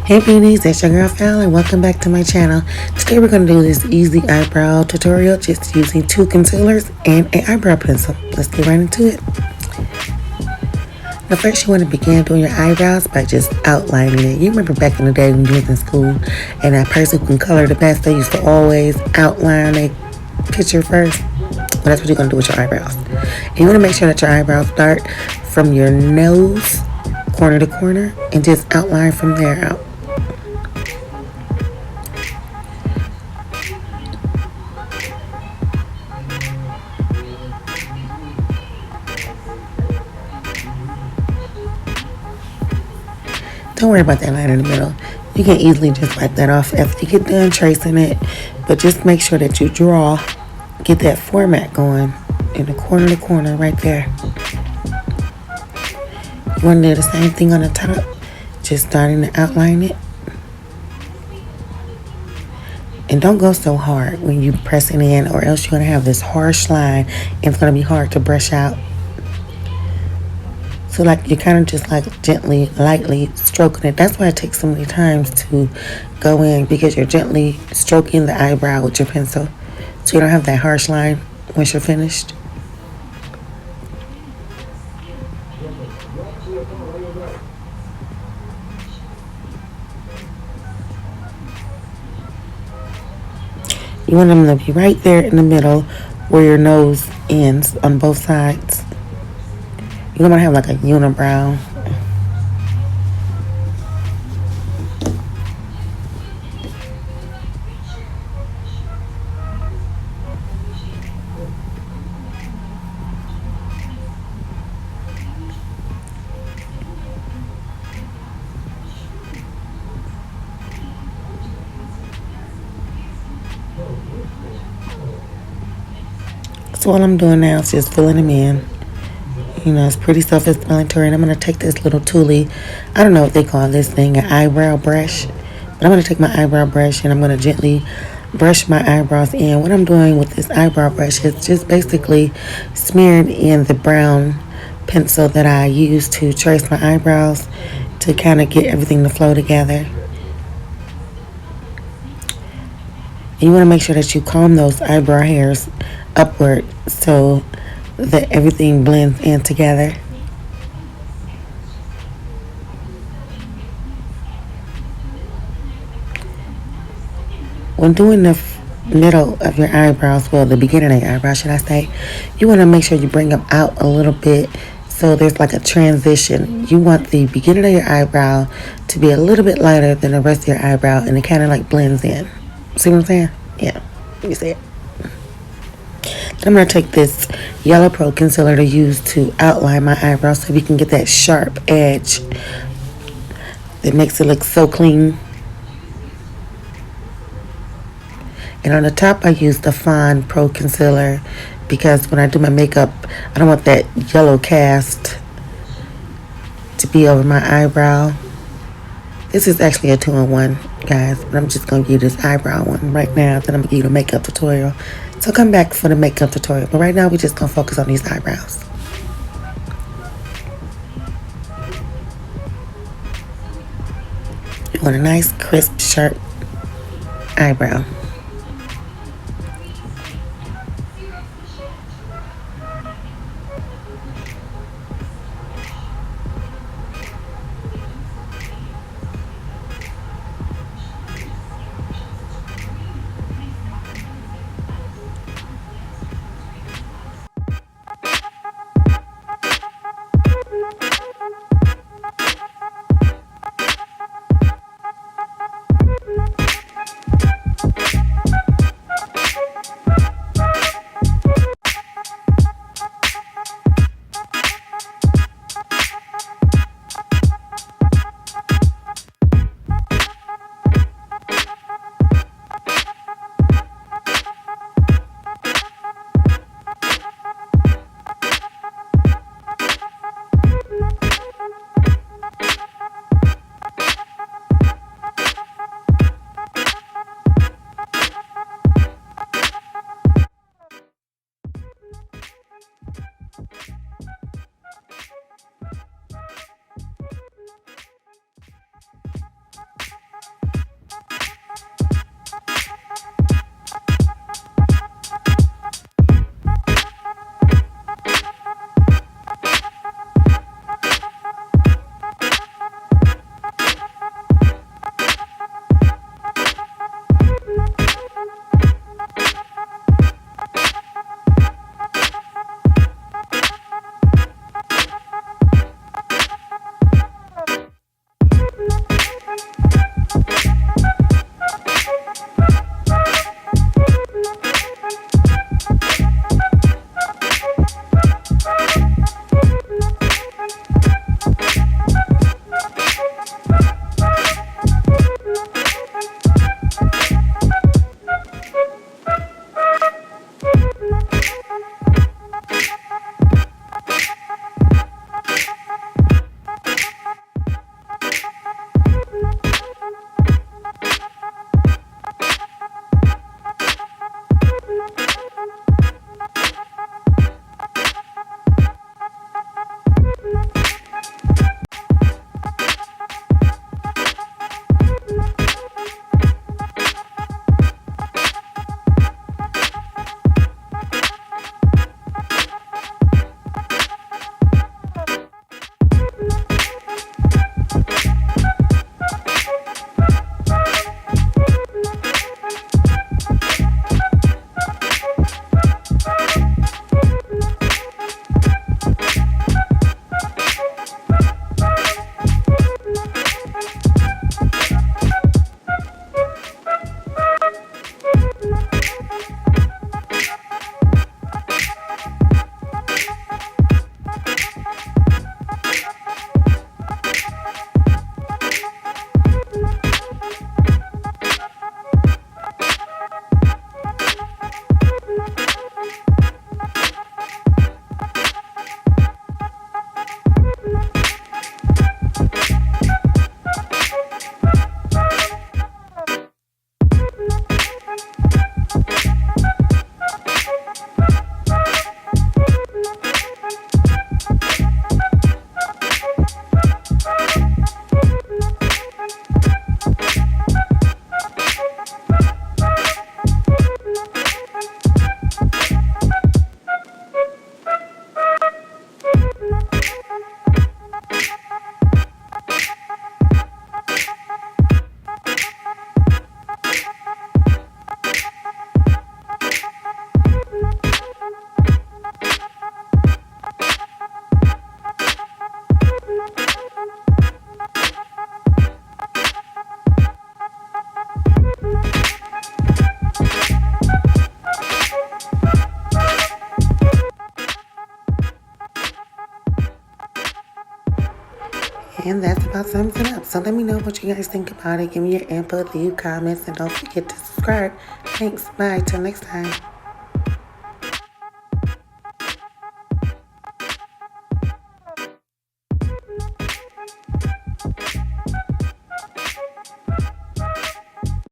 Hey beauties, it's your girl Fawn and welcome back to my channel. Today we're going to do this easy eyebrow tutorial just using 2 concealers and an eyebrow pencil. Let's get right into it. Now first you want to begin doing your eyebrows by just outlining it. You remember back in the day when you was in school and that person who can color the best, they used to always outline a picture first? Well, that's what you're going to do with your eyebrows. And you want to make sure that your eyebrows start from your nose, corner to corner, and just outline from there out. Don't worry about that line in the middle. You can easily just wipe that off after you get done tracing it. But just make sure that you get that format going in the corner to corner right there. You want to do the same thing on the top. Just starting to outline it. And don't go so hard when you press it in, or else you're going to have this harsh line and it's going to be hard to brush out. So like you're kind of just like gently, lightly stroking it. That's why it takes so many times to go in, because you're gently stroking the eyebrow with your pencil. So you don't have that harsh line once you're finished. You want them to be right there in the middle where your nose ends on both sides. You don't want to have like a unibrow. So all I'm doing now is just filling them in. You know, it's pretty self-explanatory. And I'm going to take this little toolie. I don't know what they call this thing, an eyebrow brush. But I'm going to take my eyebrow brush and I'm going to gently brush my eyebrows in. What I'm doing with this eyebrow brush is just basically smearing in the brown pencil that I use to trace my eyebrows to kind of get everything to flow together. And you want to make sure that you comb those eyebrow hairs upward so that everything blends in together. When doing the middle of your eyebrows, well, the beginning of your eyebrows, should I say, you want to make sure you bring them out a little bit so there's like a transition. You want the beginning of your eyebrow to be a little bit lighter than the rest of your eyebrow, and it kind of like blends in. See what I'm saying? Yeah, you see it. I'm going to take this Yellow Pro concealer to use to outline my eyebrows so we can get that sharp edge that makes it look so clean. And on the top I use the Fawn Pro concealer because when I do my makeup, I don't want that yellow cast to be over my eyebrow. This is actually a 2-in-1, guys, but I'm just going to give you this eyebrow one right now. Then I'm going to give you the makeup tutorial. So come back for the makeup tutorial. But right now, we're just going to focus on these eyebrows. You want a nice, crisp, sharp eyebrow. And that's about sums it up. So let me know what you guys think about it. Give me your input, leave comments, and don't forget to subscribe. Thanks. Bye. Till next time.